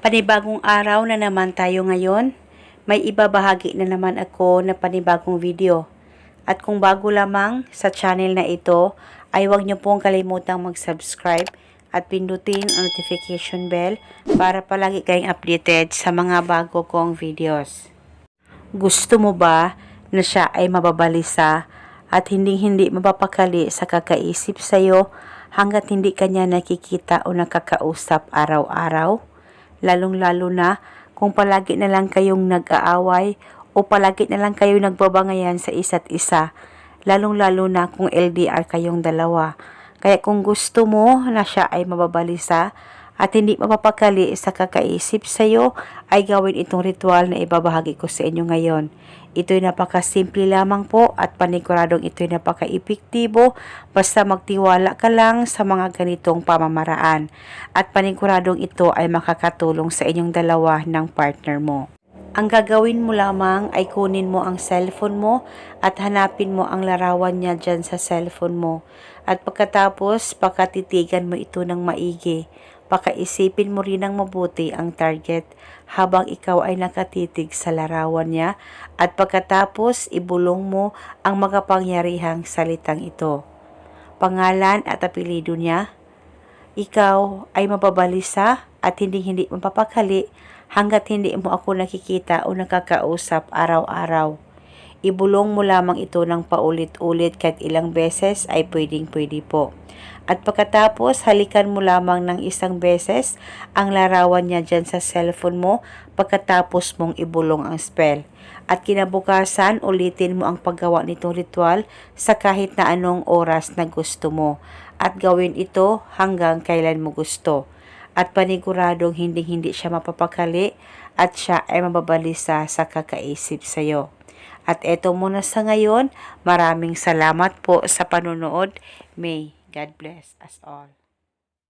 Panibagong araw na naman tayo ngayon. May ibabahagi na naman ako na panibagong video. At kung bago lamang sa channel na ito, ay huwag niyo pong kalimutang mag-subscribe at pindutin ang notification bell para palagi kayong updated sa mga bago kong videos. Gusto mo ba na siya ay mababalisa at hindi mapapakali sa kakaisip sa'yo hanggat hindi kanya nakikita o nakakausap araw-araw? Lalong-lalo na kung palagi na lang kayong nag-aaway o palagi na lang kayong nagbabangayan sa isa't isa, lalong-lalo na kung LDR kayong dalawa. Kaya kung gusto mo na siya ay mababalisa at hindi mapapakali sa kakaisip sa iyo, ay gawin itong ritual na ibabahagi ko sa inyo ngayon. Ito'y napakasimple lamang po at paniguradong ito'y napaka-epektibo basta magtiwala ka lang sa mga ganitong pamamaraan. At paniguradong ito ay makakatulong sa inyong dalawa ng partner mo. Ang gagawin mo lamang ay kunin mo ang cellphone mo at hanapin mo ang larawan niya dyan sa cellphone mo. At pagkatapos, pakatitigan mo ito ng maigi. Pakaisipin mo rin ng mabuti ang target habang ikaw ay nakatitig sa larawan niya. At pagkatapos, ibulong mo ang makapangyarihang salitang ito. Pangalan at apelyido niya. Ikaw ay mababalisa at hindi mapapakali hanggat hindi mo ako nakikita o nakakausap araw-araw. Ibulong mo lamang ito ng paulit-ulit kahit ilang beses ay pwedeng-pwede po. At pagkatapos, halikan mo lamang ng isang beses ang larawan niya dyan sa cellphone mo pagkatapos mong ibulong ang spell. At kinabukasan, ulitin mo ang paggawa nitong ritual sa kahit na anong oras na gusto mo. At gawin ito hanggang kailan mo gusto. At paniguradong hindi siya mapapakali at siya ay mababalisa sa kakaisip sa iyo. At eto muna sa ngayon, maraming salamat po sa panonood. May God bless us all.